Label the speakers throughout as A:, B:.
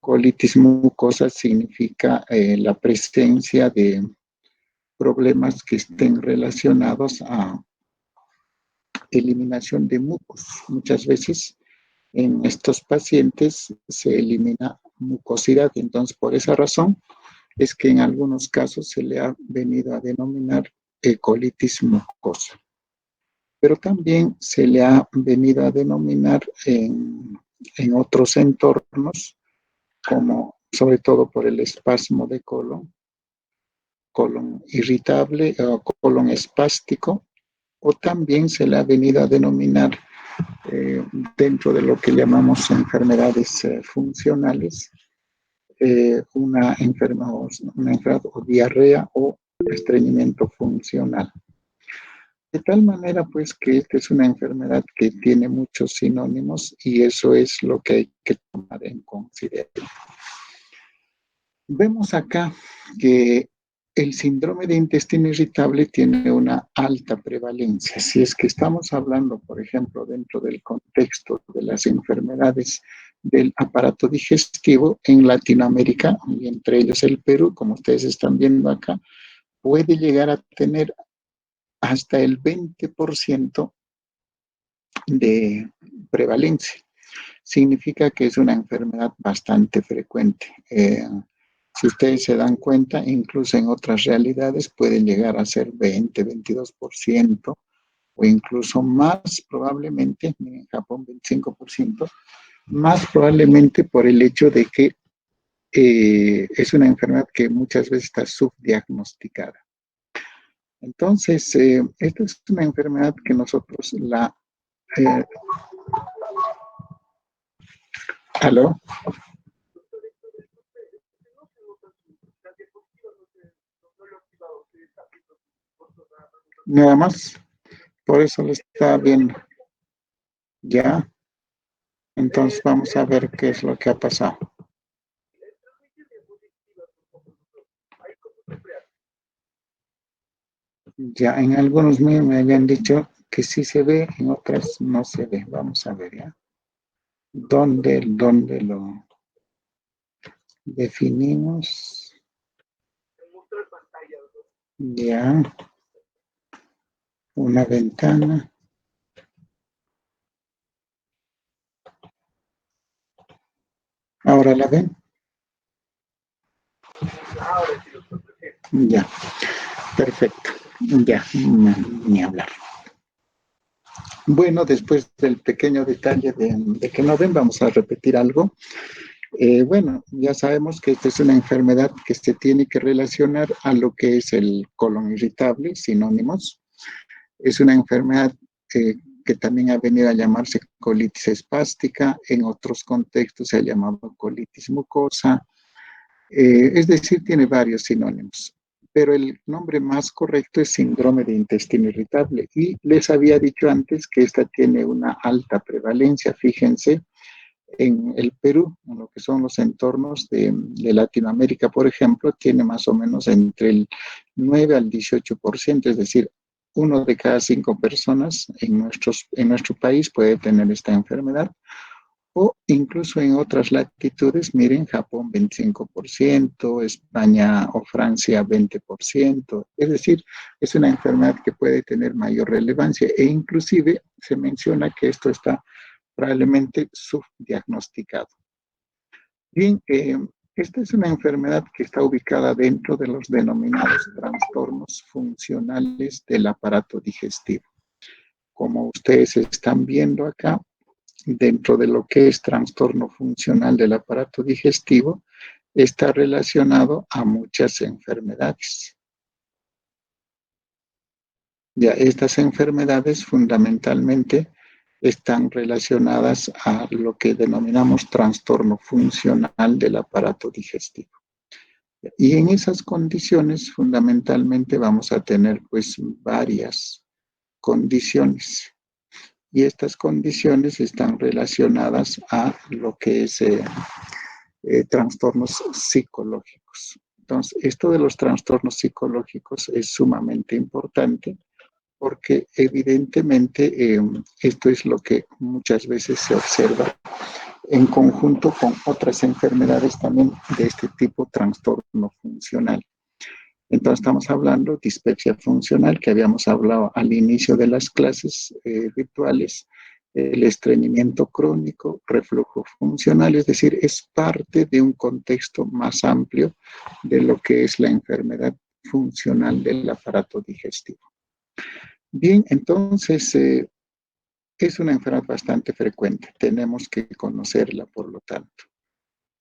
A: Colitis mucosa significa la presencia de problemas que estén relacionados a eliminación de mucos. Muchas veces en estos pacientes se elimina mucosidad, entonces por esa razón es que en algunos casos se le ha venido a denominar colitis mucosa. Pero también se le ha venido a denominar en otros entornos, como sobre todo por el espasmo de colon irritable o colon espástico, o también se le ha venido a denominar dentro de lo que llamamos enfermedades funcionales, una enfermedad o diarrea o estreñimiento funcional. De tal manera, pues, que esta es una enfermedad que tiene muchos sinónimos y eso es lo que hay que tomar en consideración. Vemos acá que el síndrome de intestino irritable tiene una alta prevalencia. Si es que estamos hablando, por ejemplo, dentro del contexto de las enfermedades del aparato digestivo en Latinoamérica, y entre ellos el Perú, como ustedes están viendo acá, puede llegar a tener hasta el 20% de prevalencia. Significa que es una enfermedad bastante frecuente. Si ustedes se dan cuenta, incluso en otras realidades pueden llegar a ser 20, 22% o incluso más probablemente, en Japón 25%, más probablemente por el hecho de que es una enfermedad que muchas veces está subdiagnosticada. Entonces, esta es una enfermedad que nosotros la... ¿Aló? Nada más, por eso lo está viendo. Ya, entonces vamos a ver qué es lo que ha pasado. Ya, en algunos me habían dicho que sí se ve, en otras no se ve. Vamos a ver, ¿ya? ¿Dónde lo definimos? Ya, una ventana. ¿Ahora la ven? Ya, perfecto. Ya, ni hablar. Bueno, después del pequeño detalle de que no ven, vamos a repetir algo. Bueno, ya sabemos que esta es una enfermedad que se tiene que relacionar a lo que es el colon irritable, sinónimos. Es una enfermedad que también ha venido a llamarse colitis espástica, en otros contextos se ha llamado colitis mucosa, es decir, tiene varios sinónimos. Pero el nombre más correcto es síndrome de intestino irritable. Y les había dicho antes que esta tiene una alta prevalencia, fíjense, en el Perú, en lo que son los entornos de Latinoamérica, por ejemplo, tiene más o menos entre el 9 al 18%, es decir, 1 de cada 5 personas en nuestro país puede tener esta enfermedad, o incluso en otras latitudes, miren, Japón 25%, España o Francia 20%, es decir, es una enfermedad que puede tener mayor relevancia e inclusive se menciona que esto está probablemente subdiagnosticado. Bien, esta es una enfermedad que está ubicada dentro de los denominados trastornos funcionales del aparato digestivo. Como ustedes están viendo acá, dentro de lo que es trastorno funcional del aparato digestivo, está relacionado a muchas enfermedades. Ya, estas enfermedades fundamentalmente están relacionadas a lo que denominamos trastorno funcional del aparato digestivo. Y en esas condiciones fundamentalmente vamos a tener pues varias condiciones. Y estas condiciones están relacionadas a lo que es trastornos psicológicos. Entonces, esto de los trastornos psicológicos es sumamente importante porque evidentemente esto es lo que muchas veces se observa en conjunto con otras enfermedades también de este tipo, trastorno funcional. Entonces estamos hablando de dispepsia funcional, que habíamos hablado al inicio de las clases virtuales, el estreñimiento crónico, reflujo funcional, es decir, es parte de un contexto más amplio de lo que es la enfermedad funcional del aparato digestivo. Bien, entonces es una enfermedad bastante frecuente, tenemos que conocerla por lo tanto.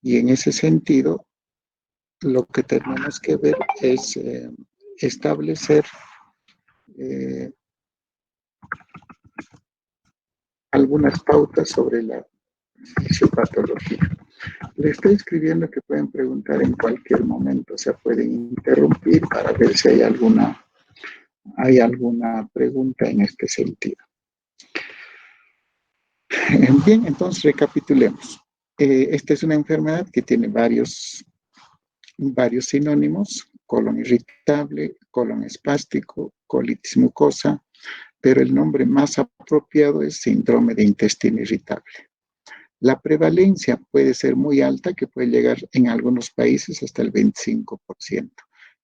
A: Y en ese sentido, lo que tenemos que ver es establecer algunas pautas sobre la fisiopatología. Le estoy escribiendo que pueden preguntar en cualquier momento, o sea, pueden interrumpir para ver si hay alguna pregunta en este sentido. Bien, entonces recapitulemos. Esta es una enfermedad que tiene varios sinónimos: colon irritable, colon espástico, colitis mucosa, pero el nombre más apropiado es síndrome de intestino irritable. La prevalencia puede ser muy alta, que puede llegar en algunos países hasta el 25%.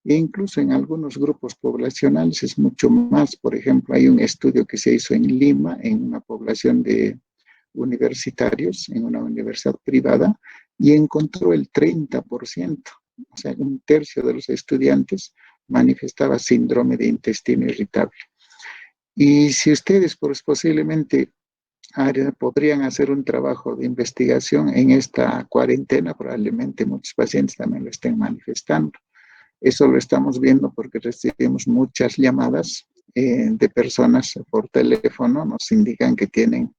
A: E incluso en algunos grupos poblacionales es mucho más. Por ejemplo, hay un estudio que se hizo en Lima, en una población de universitarios, en una universidad privada, y encontró el 30%. O sea, un tercio de los estudiantes manifestaba síndrome de intestino irritable. Y si ustedes posiblemente podrían hacer un trabajo de investigación en esta cuarentena, probablemente muchos pacientes también lo estén manifestando. Eso lo estamos viendo porque recibimos muchas llamadas de personas por teléfono, nos indican que tienen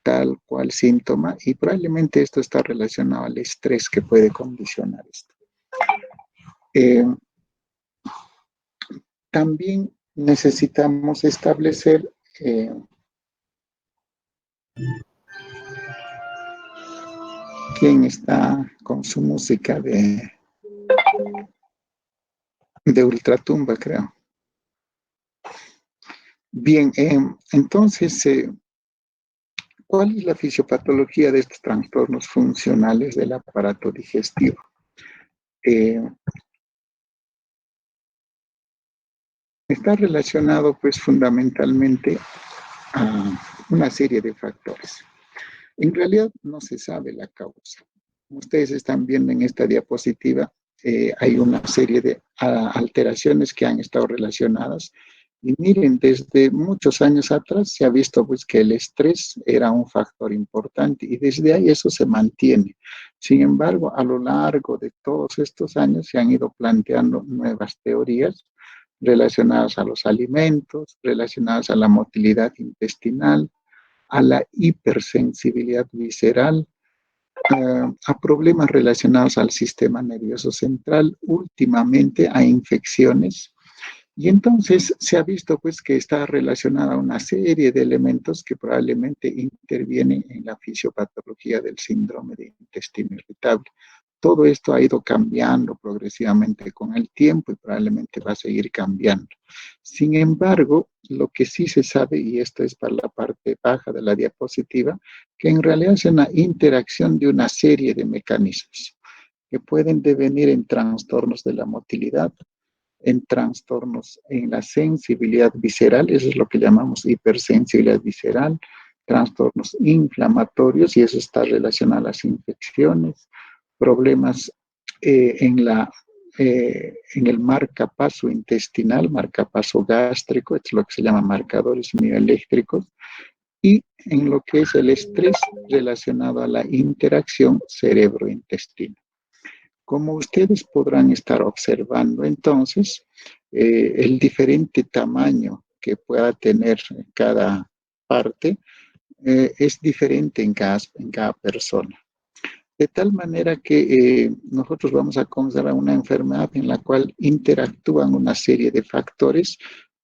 A: tal cual síntoma, y probablemente esto está relacionado al estrés que puede condicionar esto. También necesitamos establecer quién está con su música de ultratumba, creo. Bien, entonces, ¿cuál es la fisiopatología de estos trastornos funcionales del aparato digestivo? Está relacionado, pues, fundamentalmente a una serie de factores. En realidad no se sabe la causa. Como ustedes están viendo en esta diapositiva, hay una serie de alteraciones que han estado relacionadas. Y miren, desde muchos años atrás se ha visto, pues, que el estrés era un factor importante, y desde ahí eso se mantiene. Sin embargo, a lo largo de todos estos años se han ido planteando nuevas teorías relacionadas a los alimentos, relacionadas a la motilidad intestinal, a la hipersensibilidad visceral, a problemas relacionados al sistema nervioso central, últimamente a infecciones. Y entonces se ha visto, pues, que está relacionada a una serie de elementos que probablemente intervienen en la fisiopatología del síndrome de intestino irritable. Todo esto ha ido cambiando progresivamente con el tiempo y probablemente va a seguir cambiando. Sin embargo, lo que sí se sabe, y esto es para la parte baja de la diapositiva, que en realidad es una interacción de una serie de mecanismos que pueden devenir en trastornos de la motilidad, en trastornos en la sensibilidad visceral, eso es lo que llamamos hipersensibilidad visceral, trastornos inflamatorios, y eso está relacionado a las infecciones, problemas en el marcapaso intestinal, marcapaso gástrico, es lo que se llama marcadores mioeléctricos, y en lo que es el estrés relacionado a la interacción cerebro-intestino. Como ustedes podrán estar observando, entonces, el diferente tamaño que pueda tener cada parte es diferente en cada persona. De tal manera que nosotros vamos a considerar una enfermedad en la cual interactúan una serie de factores,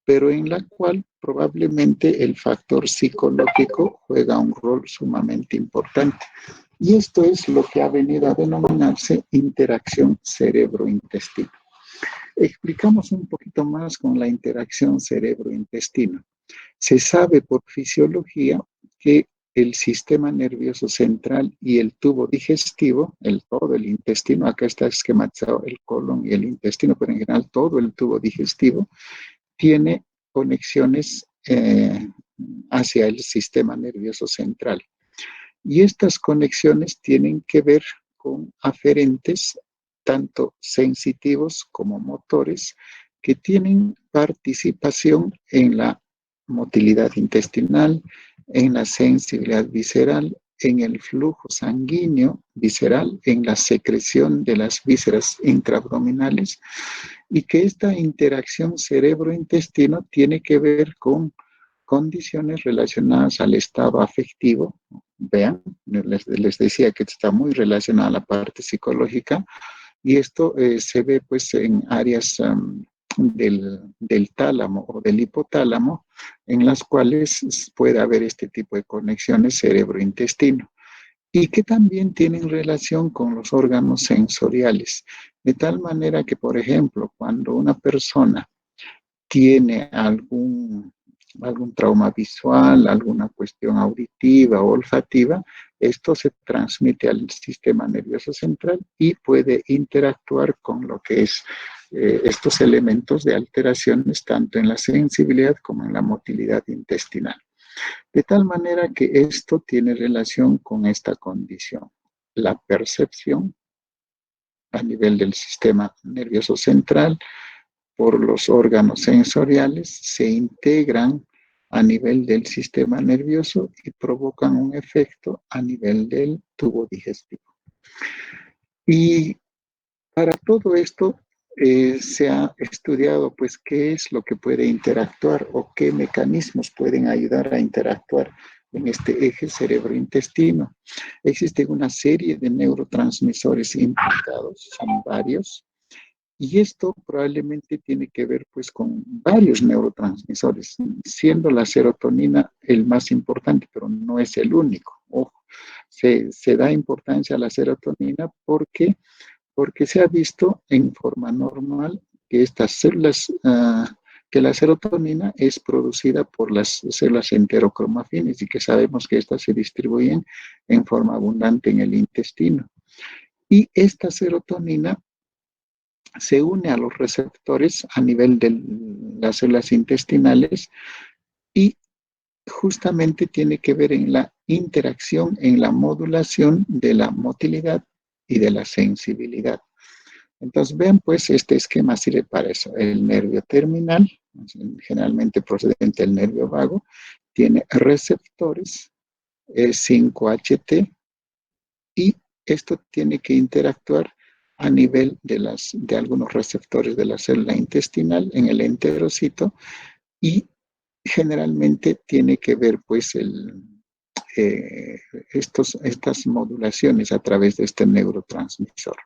A: pero en la cual probablemente el factor psicológico juega un rol sumamente importante. Y esto es lo que ha venido a denominarse interacción cerebro-intestino. Explicamos un poquito más con la interacción cerebro-intestino. Se sabe por fisiología que el sistema nervioso central y el tubo digestivo, todo el intestino, acá está esquematizado el colon y el intestino, pero en general todo el tubo digestivo tiene conexiones hacia el sistema nervioso central. Y estas conexiones tienen que ver con aferentes, tanto sensitivos como motores, que tienen participación en la motilidad intestinal, en la sensibilidad visceral, en el flujo sanguíneo visceral, en la secreción de las vísceras intraabdominales, y que esta interacción cerebro-intestino tiene que ver con condiciones relacionadas al estado afectivo. Vean, les decía que está muy relacionada a la parte psicológica, y esto se ve pues en áreas del tálamo o del hipotálamo, en las cuales puede haber este tipo de conexiones cerebro-intestino, y que también tienen relación con los órganos sensoriales, de tal manera que, por ejemplo, cuando una persona tiene algún trauma visual, alguna cuestión auditiva o olfativa, esto se transmite al sistema nervioso central y puede interactuar con lo que es estos elementos de alteraciones tanto en la sensibilidad como en la motilidad intestinal. De tal manera que esto tiene relación con esta condición. La percepción a nivel del sistema nervioso central por los órganos sensoriales se integran a nivel del sistema nervioso y provocan un efecto a nivel del tubo digestivo. Y para todo esto se ha estudiado pues qué es lo que puede interactuar o qué mecanismos pueden ayudar a interactuar en este eje cerebro-intestino. Existe una serie de neurotransmisores implicados, son varios, y esto probablemente tiene que ver pues con varios neurotransmisores, siendo la serotonina el más importante, pero no es el único. Ojo, se da importancia a la serotonina porque se ha visto en forma normal que estas células, que la serotonina es producida por las células enterocromafines y que sabemos que estas se distribuyen en forma abundante en el intestino. Y esta serotonina se une a los receptores a nivel de las células intestinales y justamente tiene que ver en la interacción, en la modulación de la motilidad y de la sensibilidad. Entonces, vean, pues este esquema sirve para eso. El nervio terminal, generalmente procedente del nervio vago, tiene receptores 5HT y esto tiene que interactuar a nivel de algunos receptores de la célula intestinal en el enterocito y generalmente tiene que ver pues eh, estas modulaciones a través de este neurotransmisor.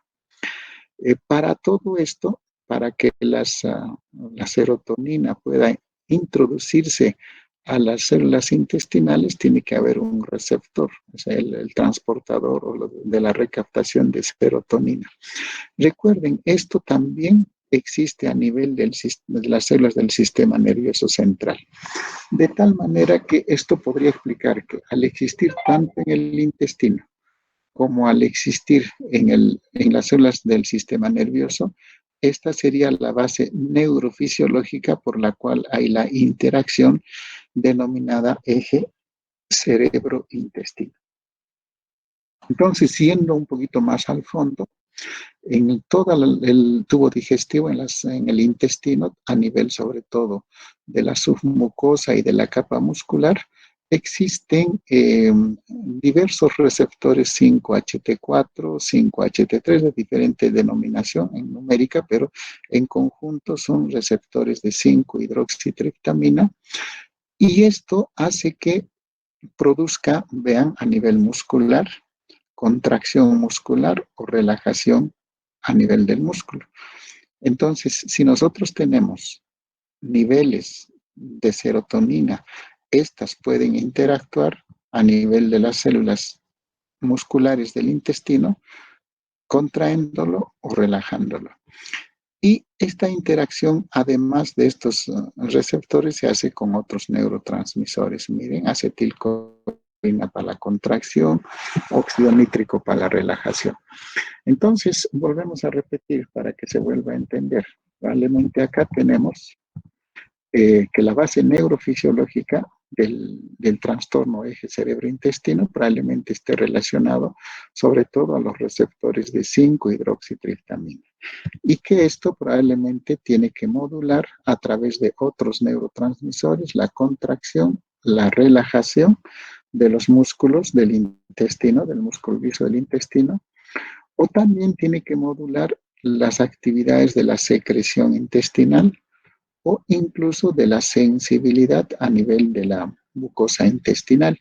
A: Para todo esto, para que la serotonina pueda introducirse a las células intestinales, tiene que haber un receptor, o sea, el transportador de la recaptación de serotonina. Recuerden, esto también existe a nivel de las células del sistema nervioso central. De tal manera que esto podría explicar que al existir tanto en el intestino como al existir en las células del sistema nervioso, esta sería la base neurofisiológica por la cual hay la interacción denominada eje cerebro-intestino. Entonces, siendo un poquito más al fondo, en todo el tubo digestivo, en el intestino, a nivel sobre todo de la submucosa y de la capa muscular, existen diversos receptores 5HT4, 5HT3 de diferente denominación en numérica, pero en conjunto son receptores de 5-hidroxitriptamina, y esto hace que produzca, vean, a nivel muscular, contracción muscular o relajación a nivel del músculo. Entonces, si nosotros tenemos niveles de serotonina, estas pueden interactuar a nivel de las células musculares del intestino, contraéndolo o relajándolo. Y esta interacción, además de estos receptores, se hace con otros neurotransmisores. Miren, acetilcolina para la contracción, óxido nítrico para la relajación. Entonces, volvemos a repetir para que se vuelva a entender. Probablemente acá tenemos que la base neurofisiológica del trastorno eje cerebro-intestino probablemente esté relacionado sobre todo a los receptores de 5-hidroxitriptamina y que esto probablemente tiene que modular a través de otros neurotransmisores la contracción, la relajación de los músculos del intestino, del músculo liso del intestino, o también tiene que modular las actividades de la secreción intestinal o incluso de la sensibilidad a nivel de la mucosa intestinal.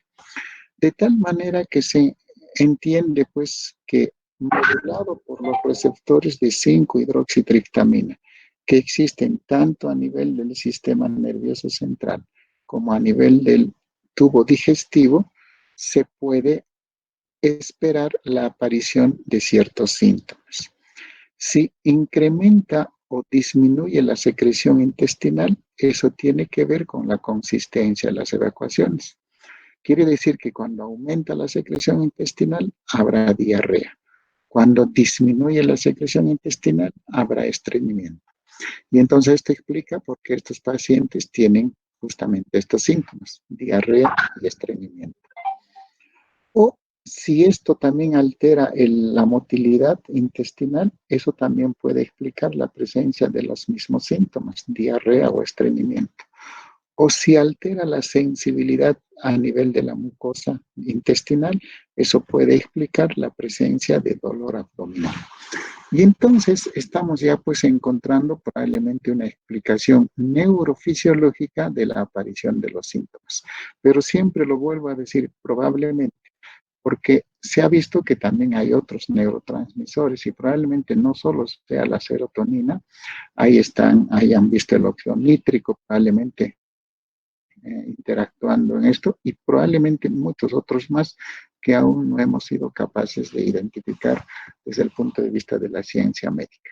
A: De tal manera que se entiende pues que modulado por los receptores de 5-hidroxitriptamina que existen tanto a nivel del sistema nervioso central como a nivel del tubo digestivo, se puede esperar la aparición de ciertos síntomas. Si incrementa o disminuye la secreción intestinal, eso tiene que ver con la consistencia de las evacuaciones. Quiere decir que cuando aumenta la secreción intestinal, habrá diarrea. Cuando disminuye la secreción intestinal, habrá estreñimiento. Y entonces esto explica por qué estos pacientes tienen justamente estos síntomas, diarrea y estreñimiento. O si esto también altera la motilidad intestinal, eso también puede explicar la presencia de los mismos síntomas, diarrea o estreñimiento. O si altera la sensibilidad a nivel de la mucosa intestinal, eso puede explicar la presencia de dolor abdominal. Y entonces estamos ya pues encontrando probablemente una explicación neurofisiológica de la aparición de los síntomas. Pero siempre lo vuelvo a decir, probablemente, porque se ha visto que también hay otros neurotransmisores y probablemente no solo sea la serotonina, ahí han visto el óxido nítrico, probablemente interactuando en esto y probablemente muchos otros más que aún no hemos sido capaces de identificar desde el punto de vista de la ciencia médica.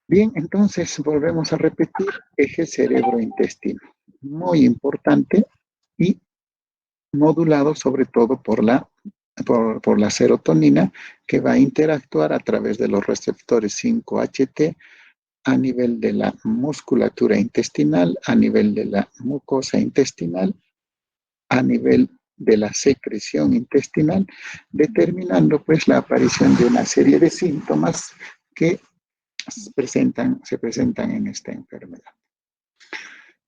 A: Bien, entonces volvemos a repetir, eje cerebro-intestino, muy importante y modulado sobre todo por la serotonina que va a interactuar a través de los receptores 5-HT a nivel de la musculatura intestinal, a nivel de la mucosa intestinal, a nivel de la secreción intestinal, determinando pues la aparición de una serie de síntomas que se presentan en esta enfermedad.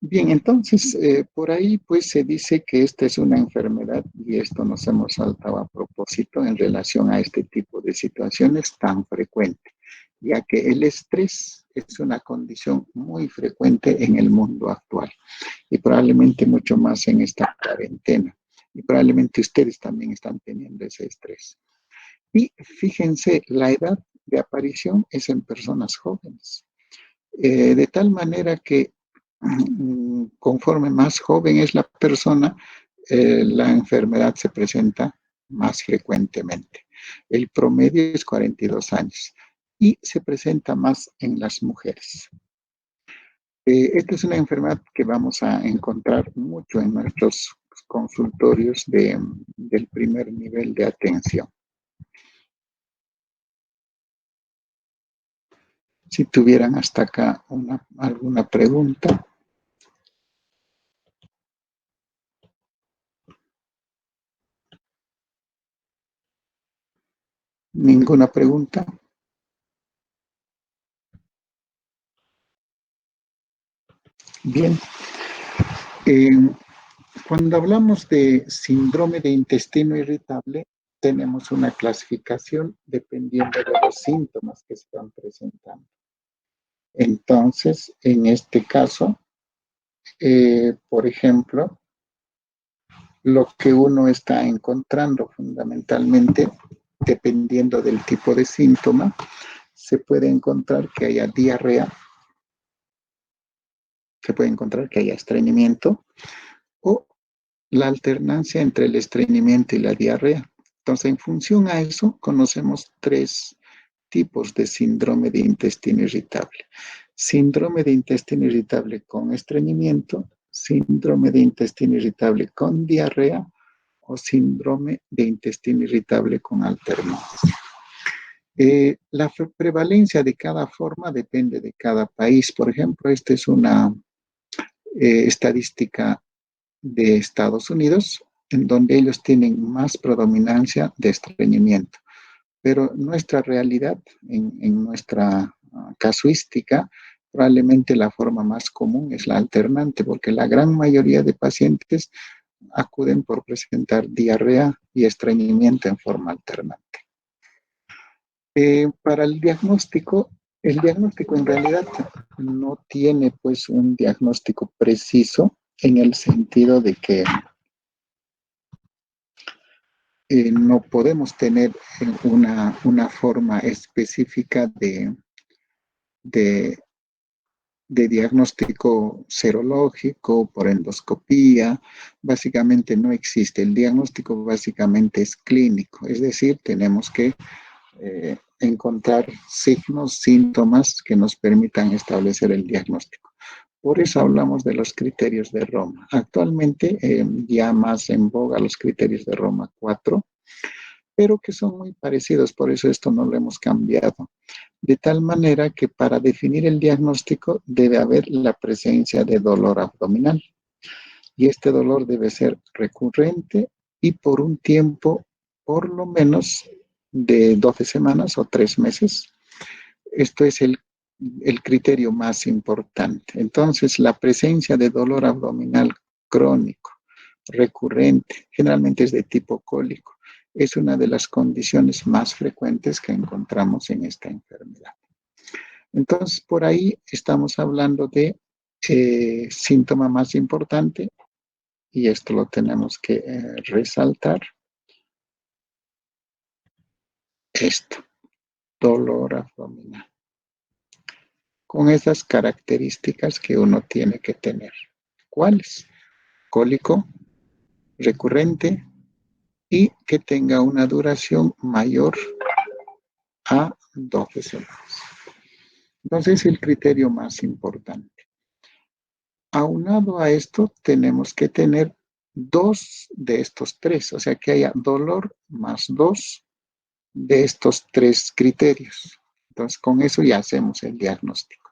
A: Bien, entonces por ahí pues se dice que esta es una enfermedad y esto nos hemos saltado a propósito en relación a este tipo de situaciones tan frecuentes, ya que el estrés es una condición muy frecuente en el mundo actual y probablemente mucho más en esta cuarentena y probablemente ustedes también están teniendo ese estrés. Y fíjense, la edad de aparición es en personas jóvenes, de tal manera que conforme más joven es la persona, la enfermedad se presenta más frecuentemente. El promedio es 42 años y se presenta más en las mujeres. Esta es una enfermedad que vamos a encontrar mucho en nuestros consultorios del primer nivel de atención. Si tuvieran hasta acá alguna pregunta. ¿Ninguna pregunta? Bien. Cuando hablamos de síndrome de intestino irritable, tenemos una clasificación dependiendo de los síntomas que se van presentando. Entonces, en este caso, por ejemplo, lo que uno está encontrando fundamentalmente, dependiendo del tipo de síntoma, se puede encontrar que haya diarrea, se puede encontrar que haya estreñimiento o la alternancia entre el estreñimiento y la diarrea. Entonces, en función a eso, conocemos tres tipos de síndrome de intestino irritable. Síndrome de intestino irritable con estreñimiento, síndrome de intestino irritable con diarrea o síndrome de intestino irritable con alternancia. La prevalencia de cada forma depende de cada país. Por ejemplo, esta es una estadística de Estados Unidos, en donde ellos tienen más predominancia de estreñimiento. Pero nuestra realidad, en nuestra casuística, probablemente la forma más común es la alternante, porque la gran mayoría de pacientes acuden por presentar diarrea y estreñimiento en forma alternante. Para el diagnóstico en realidad no tiene pues un diagnóstico preciso en el sentido de que no podemos tener una forma específica de, de diagnóstico serológico por endoscopía. Básicamente no existe. El diagnóstico básicamente es clínico, es decir, tenemos que encontrar signos, síntomas que nos permitan establecer el diagnóstico. Por eso hablamos de los criterios de Roma. Actualmente ya más en boga los criterios de Roma 4, pero que son muy parecidos, por eso esto no lo hemos cambiado. De tal manera que para definir el diagnóstico debe haber la presencia de dolor abdominal. Y este dolor debe ser recurrente y por un tiempo, por lo menos de 12 semanas o 3 meses. Esto es el criterio más importante. Entonces, la presencia de dolor abdominal crónico, recurrente, generalmente es de tipo cólico, es una de las condiciones más frecuentes que encontramos en esta enfermedad. Entonces, por ahí estamos hablando de síntoma más importante, y esto lo tenemos que resaltar, esto, dolor abdominal, con esas características que uno tiene que tener. ¿Cuáles? Cólico, recurrente y que tenga una duración mayor a 12 semanas. Entonces, es el criterio más importante. Aunado a esto, tenemos que tener 2 de estos 3, o sea, que haya dolor más 2 de estos 3 criterios. Entonces, con eso ya hacemos el diagnóstico.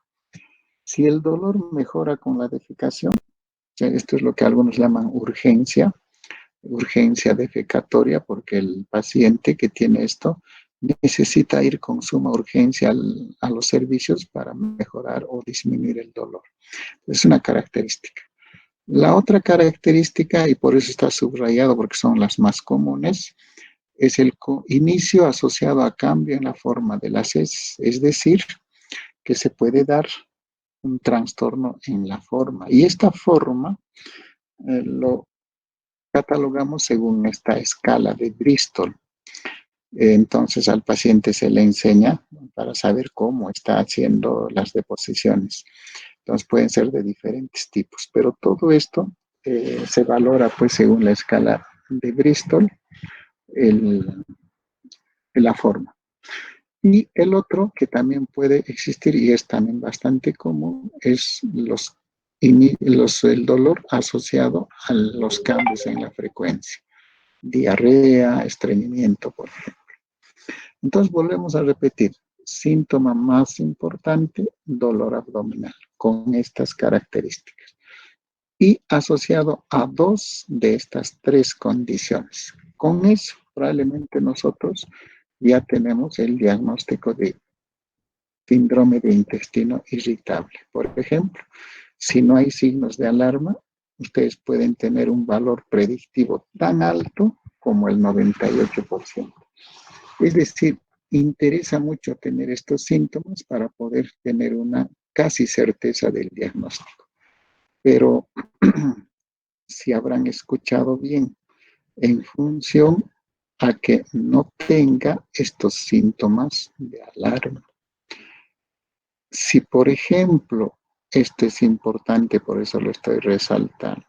A: Si el dolor mejora con la defecación, esto es lo que algunos llaman urgencia defecatoria, porque el paciente que tiene esto necesita ir con suma urgencia a los servicios para mejorar o disminuir el dolor. Es una característica. La otra característica, y por eso está subrayado porque son las más comunes, es el inicio asociado a cambio en la forma de las heces, es decir, que se puede dar un trastorno en la forma. Y esta forma lo catalogamos según esta escala de Bristol. Entonces al paciente se le enseña para saber cómo está haciendo las deposiciones. Entonces pueden ser de diferentes tipos, pero todo esto se valora pues según la escala de Bristol, la forma. Y el otro que también puede existir y es también bastante común es el dolor asociado a los cambios en la frecuencia. Diarrea, estreñimiento, por ejemplo. Entonces volvemos a repetir. Síntoma más importante, dolor abdominal, con estas características. Y asociado a 2 de estas 3 condiciones. Con eso, probablemente nosotros ya tenemos el diagnóstico de síndrome de intestino irritable. Por ejemplo, si no hay signos de alarma, ustedes pueden tener un valor predictivo tan alto como el 98%. Es decir, interesa mucho tener estos síntomas para poder tener una casi certeza del diagnóstico. Pero si habrán escuchado bien, en función a que no tenga estos síntomas de alarma. Si, por ejemplo, esto es importante, por eso lo estoy resaltando,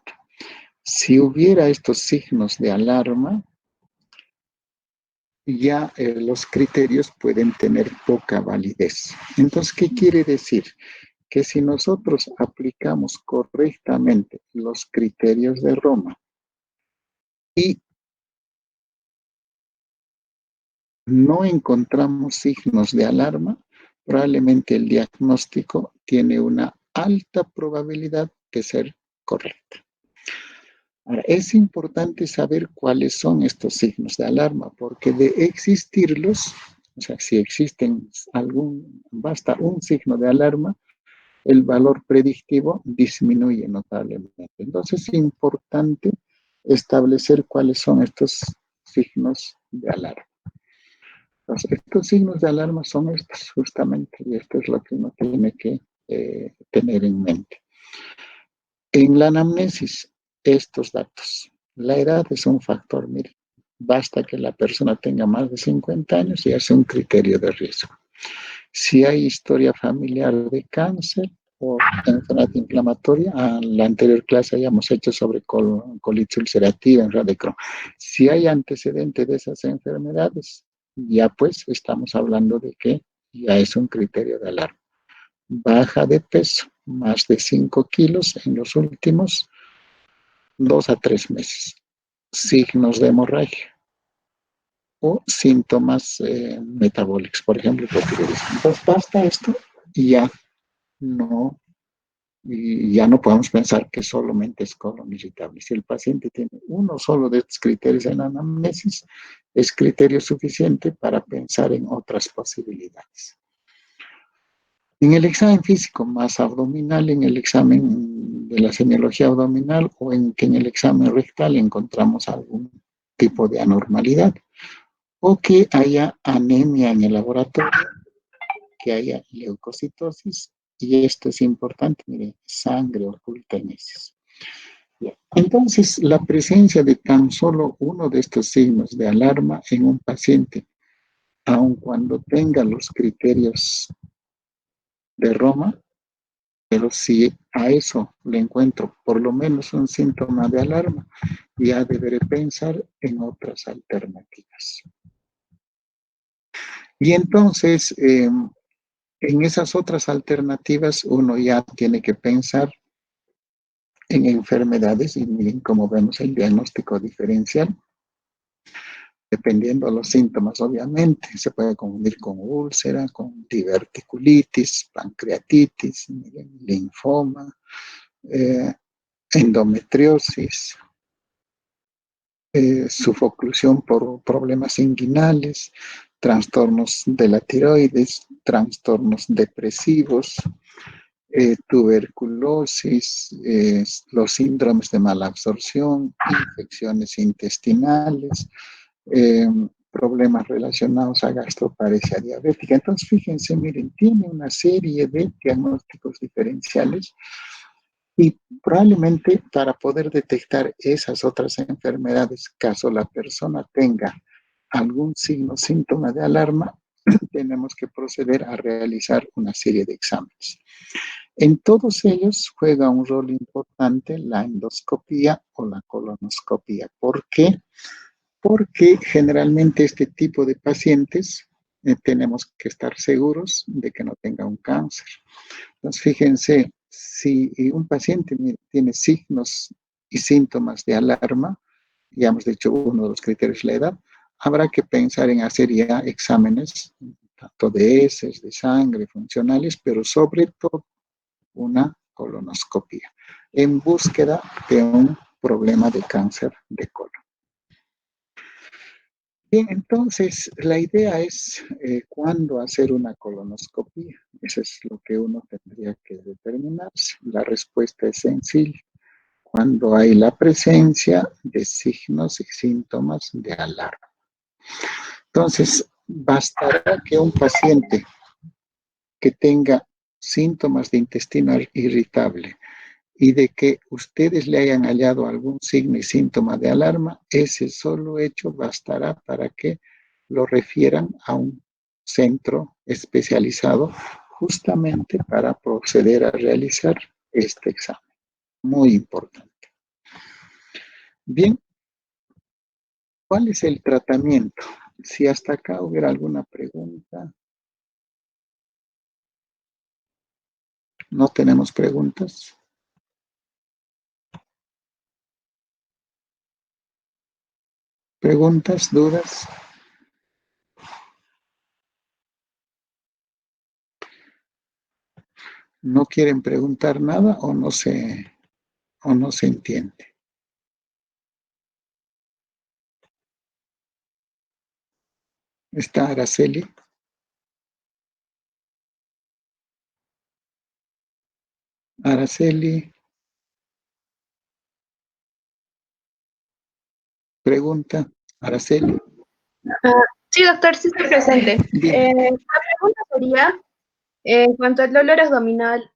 A: si hubiera estos signos de alarma, ya los criterios pueden tener poca validez. Entonces, ¿qué quiere decir? que si nosotros aplicamos correctamente los criterios de Roma y no encontramos signos de alarma, probablemente el diagnóstico tiene una alta probabilidad de ser correcta. Ahora, es importante saber cuáles son estos signos de alarma, porque de existirlos, o sea, si existen basta un signo de alarma, el valor predictivo disminuye notablemente. Entonces es importante establecer cuáles son estos signos de alarma. Entonces, estos signos de alarma son estos justamente, y esto es lo que uno tiene que tener en mente. En la anamnesis, estos datos. La edad es un factor, mire. Basta que la persona tenga más de 50 años y hace un criterio de riesgo. Si hay historia familiar de cáncer o enfermedad inflamatoria, en la anterior clase habíamos hecho sobre colitis ulcerativa, enfermedad de Crohn. Si hay antecedente de esas enfermedades, ya pues estamos hablando de que ya es un criterio de alarma. Baja de peso, más de 5 kilos en los últimos 2 a 3 meses. Signos de hemorragia o síntomas metabólicos, por ejemplo, hipotiroidismo. Entonces, basta esto y ya no podemos pensar que solamente es colon irritable. Si el paciente tiene uno solo de estos criterios en la anamnesis, es criterio suficiente para pensar en otras posibilidades. En el examen físico más abdominal, en el examen de la semiología abdominal o en el examen rectal encontramos algún tipo de anormalidad o que haya anemia en el laboratorio, que haya leucocitosis, y esto es importante, mire, sangre oculta en heces. Entonces, la presencia de tan solo uno de estos signos de alarma en un paciente, aun cuando tenga los criterios de Roma, pero si a eso le encuentro por lo menos un síntoma de alarma, ya deberé pensar en otras alternativas. Y entonces, en esas otras alternativas, uno ya tiene que pensar en enfermedades y miren cómo vemos el diagnóstico diferencial. Dependiendo de los síntomas, obviamente, se puede confundir con úlcera, con diverticulitis, pancreatitis, miren, linfoma, endometriosis, sufoclusión por problemas inguinales, trastornos de la tiroides, trastornos depresivos, tuberculosis, los síndromes de malabsorción, infecciones intestinales, problemas relacionados a gastroparesia diabética. Entonces, fíjense, miren, tiene una serie de diagnósticos diferenciales y probablemente para poder detectar esas otras enfermedades, caso la persona tenga algún signo, síntoma de alarma, tenemos que proceder a realizar una serie de exámenes. En todos ellos juega un rol importante la endoscopía o la colonoscopía. ¿Por qué? Porque generalmente este tipo de pacientes tenemos que estar seguros de que no tenga un cáncer. Entonces, fíjense, si un paciente tiene signos y síntomas de alarma, ya hemos dicho uno de los criterios es la edad, habrá que pensar en hacer ya exámenes, tanto de heces, de sangre, funcionales, pero sobre todo una colonoscopia, en búsqueda de un problema de cáncer de colon. Bien, entonces la idea es cuándo hacer una colonoscopia. Eso es lo que uno tendría que determinarse. La respuesta es sencilla. Cuando hay la presencia de signos y síntomas de alarma. Entonces, bastará que un paciente que tenga síntomas de intestino irritable y de que ustedes le hayan hallado algún signo y síntoma de alarma, ese solo hecho bastará para que lo refieran a un centro especializado justamente para proceder a realizar este examen. Muy importante. Bien, ¿cuál es el tratamiento? Si hasta acá hubiera alguna pregunta. No tenemos preguntas. ¿Preguntas, dudas? ¿No quieren preguntar nada o no se entiende? ¿Está Araceli? Araceli, pregunta. Araceli,
B: Ah, sí, doctor, sí estoy presente.
A: bien.
B: La pregunta sería, en cuanto al dolor abdominal,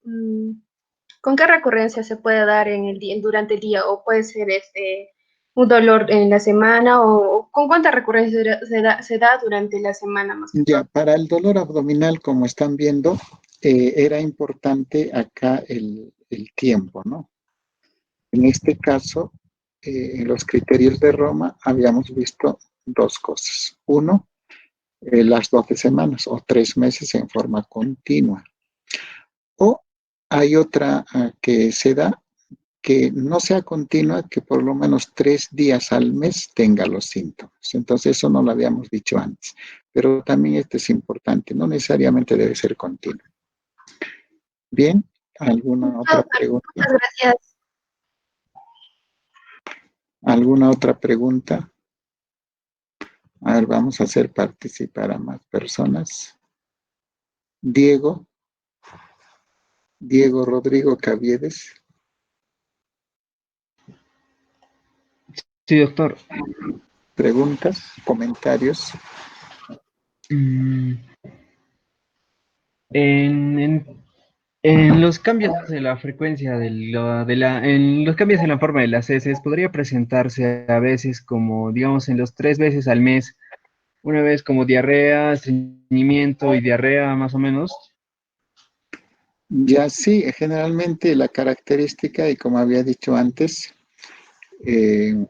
B: ¿con qué recurrencia se puede dar en el día, durante el día? ¿O puede ser un dolor en la semana? ¿O con cuánta recurrencia se da durante la semana más que
A: Ya,
B: todo?
A: para el dolor abdominal, como están viendo, era importante acá el tiempo, ¿no? En este caso, en los criterios de Roma habíamos visto dos cosas. Uno, las 12 semanas o 3 meses en forma continua. O hay otra que se da que no sea continua, que por lo menos 3 días al mes tenga los síntomas. Entonces, eso no lo habíamos dicho antes. Pero también esto es importante, no necesariamente debe ser continuo. Bien, ¿alguna otra pregunta?
B: Muchas gracias.
A: ¿Alguna otra pregunta? A ver, vamos a hacer participar a más personas. Diego, Diego Rodrigo Caviedes.
C: Sí, doctor.
A: Preguntas, comentarios.
C: Mm, En, en- en los cambios de la frecuencia en los cambios en la forma de las heces, podría presentarse a veces como, digamos, en los 3 veces al mes, una vez como diarrea, estreñimiento y diarrea más o menos.
A: Ya sí, generalmente la característica, y como había dicho antes, eh,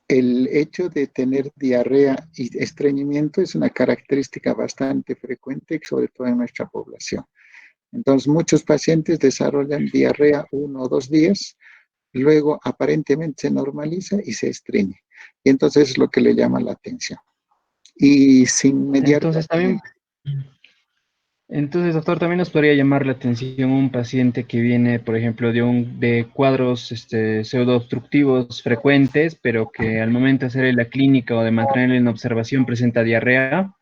A: el hecho de tener diarrea y estreñimiento es una característica bastante frecuente, sobre todo en nuestra población. Entonces, muchos pacientes desarrollan diarrea 1 o 2 días, luego aparentemente se normaliza y se estreñe. Y entonces es lo que le llama la atención. Y sin mediar.
C: Entonces también, entonces, doctor, también nos podría llamar la atención un paciente que viene, por ejemplo, de cuadros pseudoobstructivos frecuentes, pero que al momento de hacer en la clínica o de mantenerlo en observación presenta diarrea.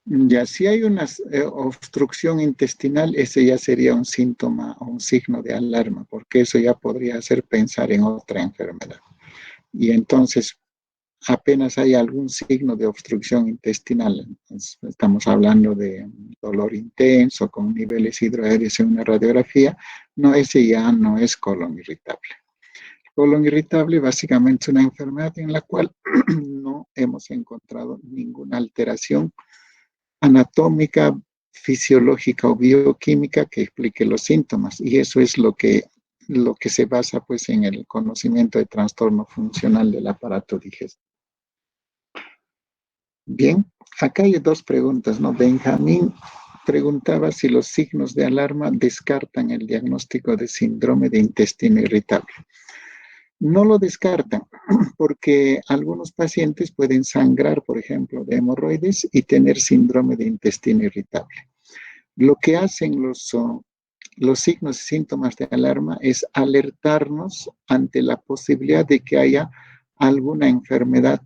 A: Ya si hay una obstrucción intestinal, ese ya sería un síntoma o un signo de alarma, porque eso ya podría hacer pensar en otra enfermedad. Y entonces, apenas hay algún signo de obstrucción intestinal, estamos hablando de dolor intenso con niveles hidroaéreos en una radiografía, no, ese ya no es colon irritable. Colon irritable básicamente es una enfermedad en la cual no hemos encontrado ninguna alteración anatómica, fisiológica o bioquímica que explique los síntomas. Y eso es lo que se basa pues en el conocimiento de trastorno funcional del aparato digestivo. Bien, acá hay dos preguntas, ¿no? Benjamín preguntaba si los signos de alarma descartan el diagnóstico de síndrome de intestino irritable. No lo descartan porque algunos pacientes pueden sangrar, por ejemplo, de hemorroides y tener síndrome de intestino irritable. Lo que hacen los signos y síntomas de alarma es alertarnos ante la posibilidad de que haya alguna enfermedad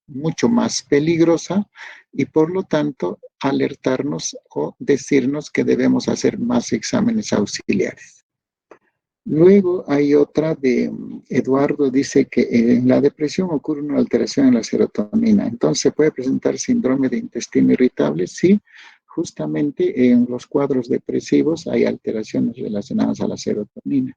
A: mucho más peligrosa y por lo tanto alertarnos o decirnos que debemos hacer más exámenes auxiliares. Luego hay otra de Eduardo, dice que en la depresión ocurre una alteración en la serotonina. Entonces, ¿se puede presentar síndrome de intestino irritable? Sí, justamente en los cuadros depresivos hay alteraciones relacionadas a la serotonina.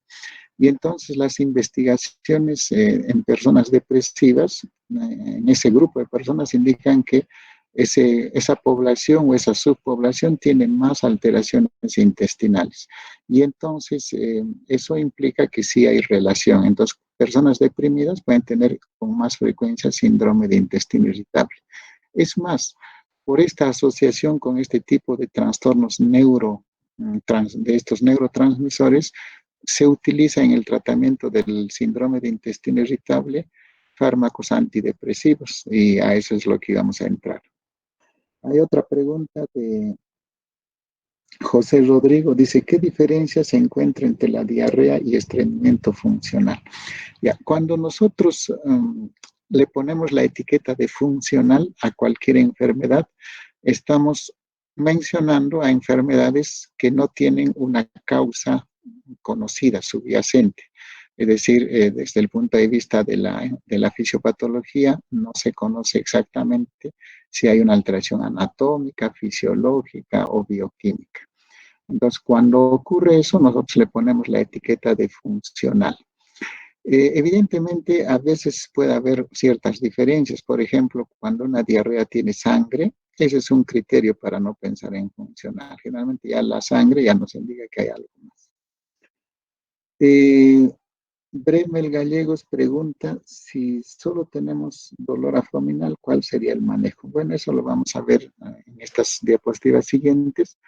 A: Y entonces las investigaciones en personas depresivas, en ese grupo de personas, indican que esa población o esa subpoblación tiene más alteraciones intestinales. Y entonces eso implica que sí hay relación. Entonces, personas deprimidas pueden tener con más frecuencia síndrome de intestino irritable. Es más, por esta asociación con este tipo de trastornos de estos neurotransmisores, se utiliza en el tratamiento del síndrome de intestino irritable fármacos antidepresivos, y a eso es lo que íbamos a entrar. Hay otra pregunta de José Rodrigo, dice, ¿qué diferencia se encuentra entre la diarrea y estreñimiento funcional? Ya, cuando nosotros le ponemos la etiqueta de funcional a cualquier enfermedad, estamos mencionando a enfermedades que no tienen una causa conocida, subyacente. Es decir, desde el punto de vista de la fisiopatología, no se conoce exactamente si hay una alteración anatómica, fisiológica o bioquímica. Entonces, cuando ocurre eso, nosotros le ponemos la etiqueta de funcional. Evidentemente, a veces puede haber ciertas diferencias. Por ejemplo, cuando una diarrea tiene sangre, ese es un criterio para no pensar en funcional. Generalmente ya la sangre ya nos indica que hay algo más. Bremel Gallegos pregunta si solo tenemos dolor abdominal, ¿cuál sería el manejo? Bueno, eso lo vamos a ver en estas diapositivas siguientes,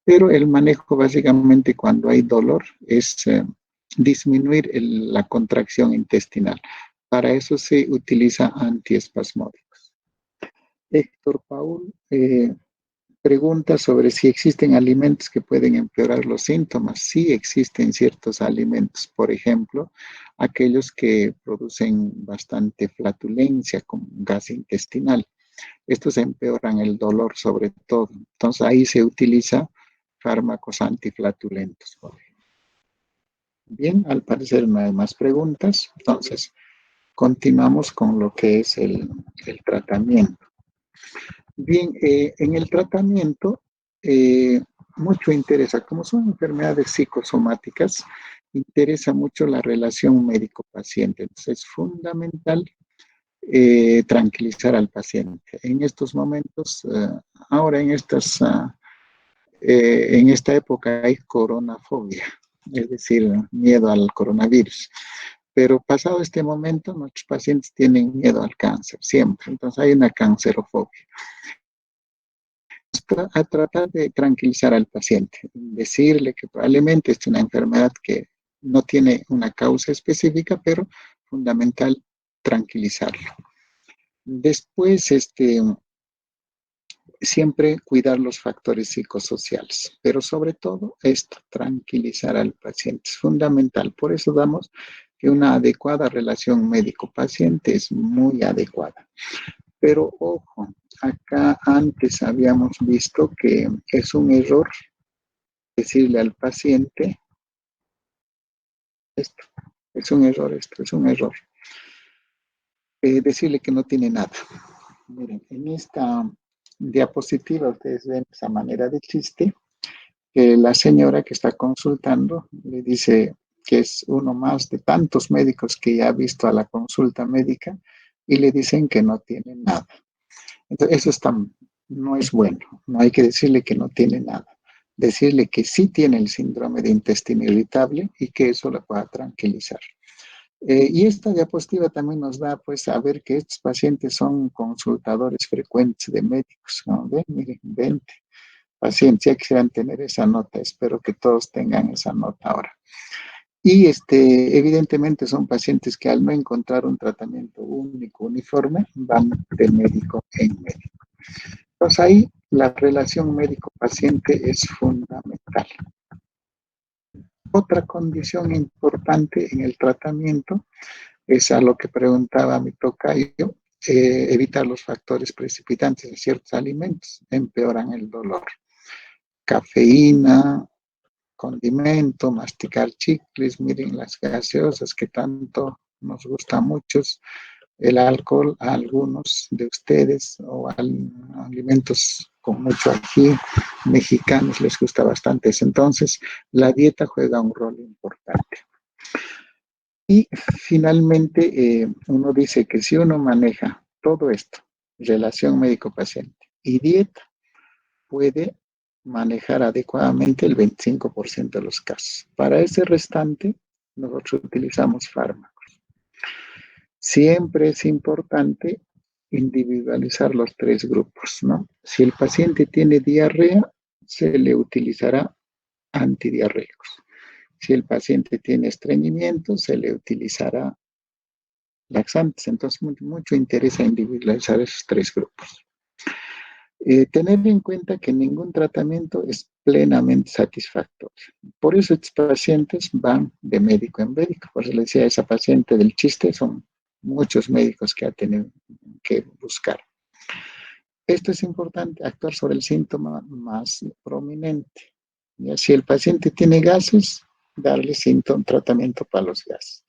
A: pero el manejo básicamente cuando hay dolor es disminuir la contracción intestinal. Para eso se utiliza antiespasmódicos. Héctor Paul pregunta sobre si existen alimentos que pueden empeorar los síntomas. Sí existen ciertos alimentos, por ejemplo, aquellos que producen bastante flatulencia con gas intestinal. Estos empeoran el dolor sobre todo. Entonces ahí se utiliza fármacos antiflatulentos. Bien, al parecer no hay más preguntas. Entonces, continuamos con lo que es el tratamiento. Bien, en el tratamiento, mucho interesa, como son enfermedades psicosomáticas, interesa mucho la relación médico-paciente. Entonces, es fundamental tranquilizar al paciente. En estos momentos, ahora en en esta época hay coronafobia, es decir, miedo al coronavirus. Pero pasado este momento, nuestros pacientes tienen miedo al cáncer, siempre. Entonces hay una cancerofobia. A tratar de tranquilizar al paciente, decirle que probablemente es una enfermedad que no tiene una causa específica, pero fundamental tranquilizarlo. Después, siempre cuidar los factores psicosociales, pero sobre todo esto, tranquilizar al paciente, es fundamental. Por eso damos que una adecuada relación médico-paciente es muy adecuada. Pero ojo, acá antes habíamos visto que es un error decirle al paciente esto, es un error. Decirle que no tiene nada. Miren, en esta diapositiva ustedes ven esa manera de chiste, que la señora que está consultando le dice que es uno más de tantos médicos que ya ha visto a la consulta médica y le dicen que no tiene nada. Entonces, no es bueno. No hay que decirle que no tiene nada. Decirle que sí tiene el síndrome de intestino irritable y que eso la pueda tranquilizar. Y esta diapositiva también nos da pues a ver que estos pacientes son consultadores frecuentes de médicos, ¿no? ¿Ven? Miren, 20 pacientes, ya quisieran tener esa nota, espero que todos tengan esa nota ahora. Y evidentemente son pacientes que al no encontrar un tratamiento único, uniforme, van de médico en médico. Entonces ahí la relación médico-paciente es fundamental. Otra condición importante en el tratamiento es a lo que preguntaba mi tocayo, evitar los factores precipitantes de ciertos alimentos, empeoran el dolor. Cafeína, condimento, masticar chicles, miren las gaseosas que tanto nos gusta a muchos, el alcohol a algunos de ustedes o alimentos con mucho ají, mexicanos les gusta bastante eso. Entonces, la dieta juega un rol importante. Y finalmente, uno dice que si uno maneja todo esto, relación médico-paciente y dieta, puede manejar adecuadamente el 25% de los casos. Para ese restante, nosotros utilizamos fármacos. Siempre es importante individualizar los tres grupos, ¿no? Si el paciente tiene diarrea, se le utilizará antidiarreicos. Si el paciente tiene estreñimiento, se le utilizará laxantes. Entonces, mucho interesa individualizar esos tres grupos. Tener en cuenta que ningún tratamiento es plenamente satisfactorio. Por eso estos pacientes van de médico en médico. Por eso le decía a esa paciente del chiste, son muchos médicos que ha tenido que buscar. Esto es importante, actuar sobre el síntoma más prominente. ¿Ya? Si el paciente tiene gases, darle tratamiento para los gases.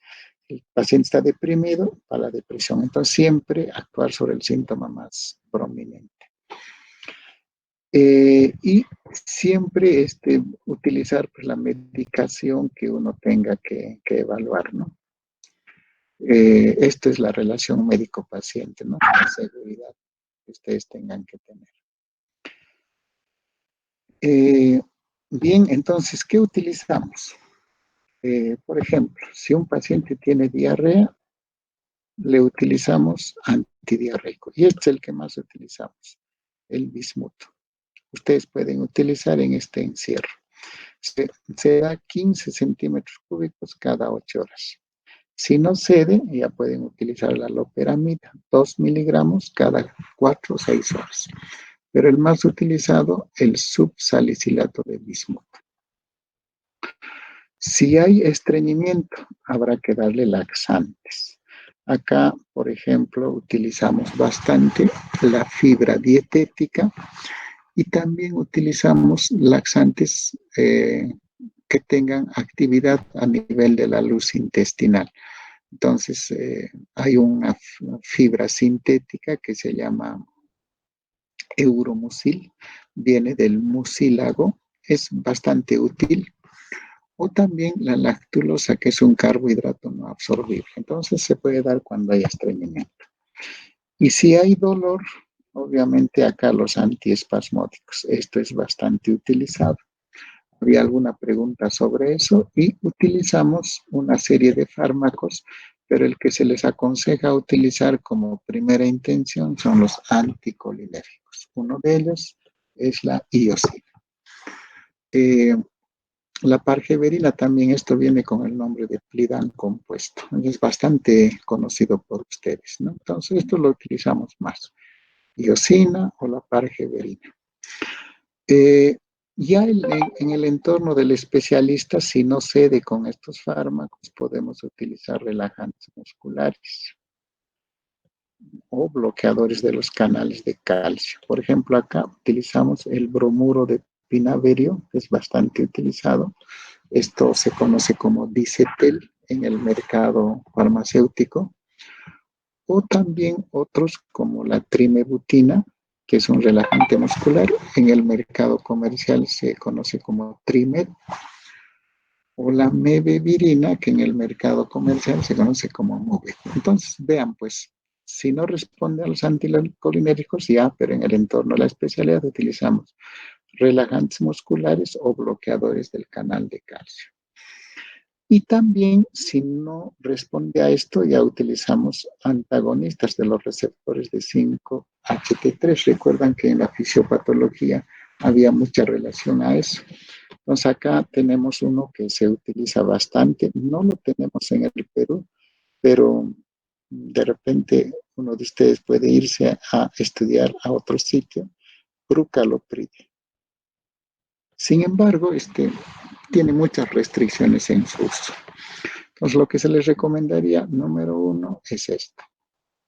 A: El paciente está deprimido, para la depresión. Entonces, siempre actuar sobre el síntoma más prominente. Y siempre utilizar pues, la medicación que uno tenga que evaluar, ¿no? Esto es la relación médico-paciente, ¿no? La seguridad que ustedes tengan que tener. Bien, entonces, ¿qué utilizamos? Por ejemplo, si un paciente tiene diarrea, le utilizamos antidiarreico. Y este es el que más utilizamos, el bismuto. Ustedes pueden utilizar en este encierro. Se da 15 centímetros cúbicos cada 8 horas. Si no cede, ya pueden utilizar la loperamida, 2 miligramos cada 4 o 6 horas. Pero el más utilizado, el subsalicilato de bismuto. Si hay estreñimiento, habrá que darle laxantes. Acá, por ejemplo, utilizamos bastante la fibra dietética y también utilizamos laxantes que tengan actividad a nivel de la luz intestinal. Entonces, hay una fibra sintética que se llama Euromucil, viene del mucílago, es bastante útil. O también la lactulosa, que es un carbohidrato no absorbible. Entonces, se puede dar cuando hay estreñimiento. Y si hay dolor, obviamente acá los antiespasmódicos. Esto es bastante utilizado. Había alguna pregunta sobre eso y utilizamos una serie de fármacos, pero el que se les aconseja utilizar como primera intención son los anticolinérgicos. Uno de ellos es la iosina. La pargeberina también, esto viene con el nombre de Plidan compuesto. Es bastante conocido por ustedes, ¿no? Entonces, esto lo utilizamos más. Iosina o la pargeberina. Ya en el entorno del especialista, si no cede con estos fármacos, podemos utilizar relajantes musculares o bloqueadores de los canales de calcio. Por ejemplo, acá utilizamos el bromuro de pinaverio, que es bastante utilizado. Esto se conoce como Dicetel en el mercado farmacéutico. O también otros como la trimebutina, que es un relajante muscular. En el mercado comercial se conoce como Trimed. O la mebevirina, que en el mercado comercial se conoce como Move. Entonces, vean, pues, si no responde a los anticolinérgicos, ya, pero en el entorno de la especialidad utilizamos relajantes musculares o bloqueadores del canal de calcio. Y también, si no responde a esto, ya utilizamos antagonistas de los receptores de 5-HT3. Recuerdan que en la fisiopatología había mucha relación a eso. Entonces acá tenemos uno que se utiliza bastante. No lo tenemos en el Perú, pero de repente uno de ustedes puede irse a estudiar a otro sitio, Brucalopride. Sin embargo, tiene muchas restricciones en su uso. Entonces, lo que se les recomendaría, número 1, es esto,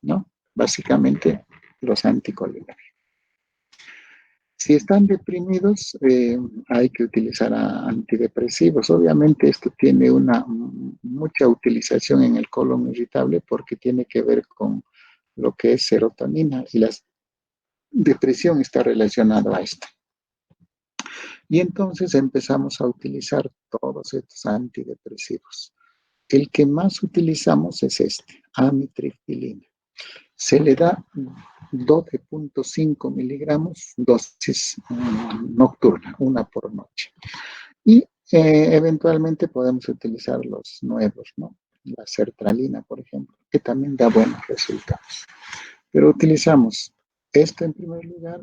A: ¿no? Básicamente, los anticolinérgicos. Si están deprimidos, hay que utilizar antidepresivos. Obviamente, esto tiene mucha utilización en el colon irritable porque tiene que ver con lo que es serotonina y la depresión está relacionada a esto. Y entonces empezamos a utilizar todos estos antidepresivos. El que más utilizamos es amitriptilina. Se le da 12.5 miligramos, dosis nocturna, una por noche. Y eventualmente podemos utilizar los nuevos, ¿no? La sertralina, por ejemplo, que también da buenos resultados. Pero utilizamos esto en primer lugar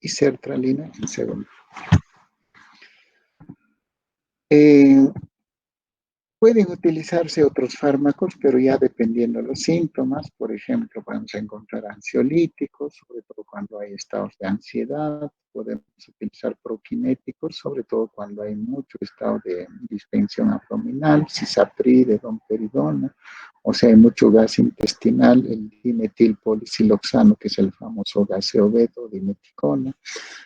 A: y sertralina en segundo. Eh, Pueden utilizarse otros fármacos, pero ya dependiendo de los síntomas. Por ejemplo, podemos encontrar ansiolíticos, sobre todo cuando hay estados de ansiedad. Podemos utilizar proquinéticos, sobre todo cuando hay mucho estado de distensión abdominal, cisapride, domperidona, o sea, hay mucho gas intestinal, el dimetilpolisiloxano, que es el famoso gaseoveto, dimeticona.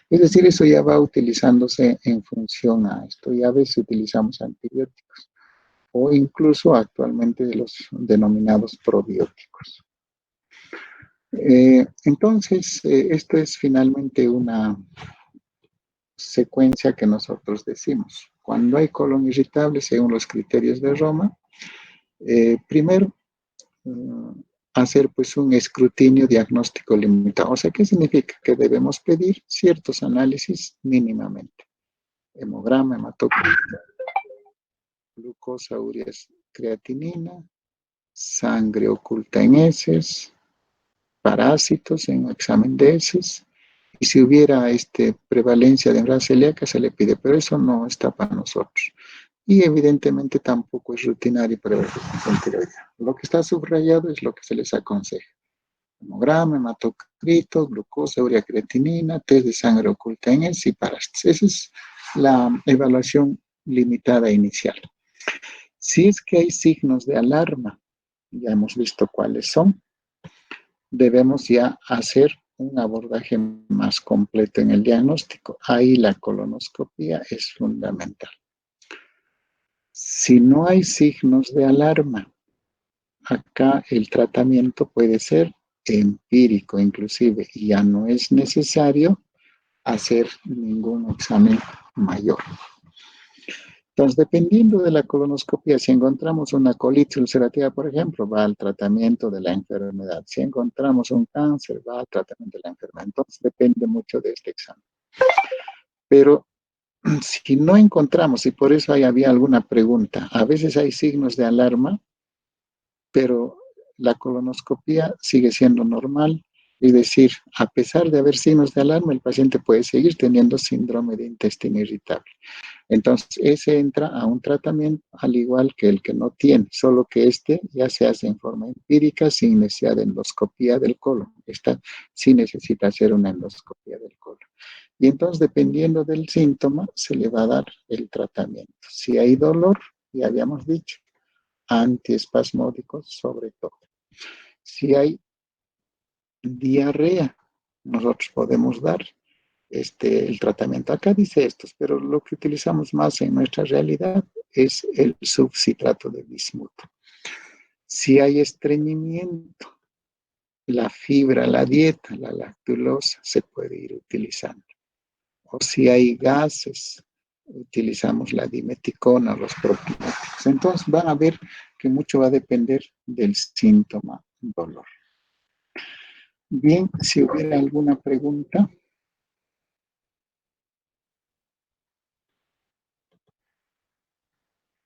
A: Es decir, eso ya va utilizándose en función a esto, y a veces utilizamos antibióticos o incluso actualmente de los denominados probióticos. Entonces, esto es finalmente una secuencia que nosotros decimos. Cuando hay colon irritable, según los criterios de Roma, primero, hacer pues un escrutinio diagnóstico limitado. O sea, ¿qué significa? Que debemos pedir ciertos análisis mínimamente. Hemograma, hematocrito, glucosa, urea, creatinina, sangre oculta en heces, parásitos en examen de heces, y si hubiera prevalencia de enfermedad celíaca se le pide, pero eso no está para nosotros. Y evidentemente tampoco es rutinario para la hipertensión tiroidea. Lo que está subrayado es lo que se les aconseja. Hemograma, hematocrito, glucosa, urea, creatinina, test de sangre oculta en heces y parásitos. Esa es la evaluación limitada inicial. Si es que hay signos de alarma, ya hemos visto cuáles son, debemos ya hacer un abordaje más completo en el diagnóstico. Ahí la colonoscopia es fundamental. Si no hay signos de alarma, acá el tratamiento puede ser empírico inclusive, y ya no es necesario hacer ningún examen mayor. Entonces, dependiendo de la colonoscopia, si encontramos una colitis ulcerativa, por ejemplo, va al tratamiento de la enfermedad. Si encontramos un cáncer, va al tratamiento de la enfermedad. Entonces, depende mucho de este examen. Pero si no encontramos, y por eso había alguna pregunta, a veces hay signos de alarma, pero la colonoscopia sigue siendo normal. Es decir, a pesar de haber signos de alarma, el paciente puede seguir teniendo síndrome de intestino irritable. Entonces, ese entra a un tratamiento al igual que el que no tiene, solo que este ya se hace en forma empírica sin necesidad de endoscopía del colon. Esta sí necesita hacer una endoscopía del colon. Y entonces, dependiendo del síntoma, se le va a dar el tratamiento. Si hay dolor, ya habíamos dicho, antiespasmódicos sobre todo. Si hay diarrea, nosotros podemos dar el tratamiento. Acá dice estos, pero lo que utilizamos más en nuestra realidad es el subcitrato de bismuto. Si hay estreñimiento, la fibra, la dieta, la lactulosa se puede ir utilizando. O si hay gases, utilizamos la dimeticona, los propióticos. Entonces van a ver que mucho va a depender del síntoma dolor. Bien, si hubiera alguna pregunta.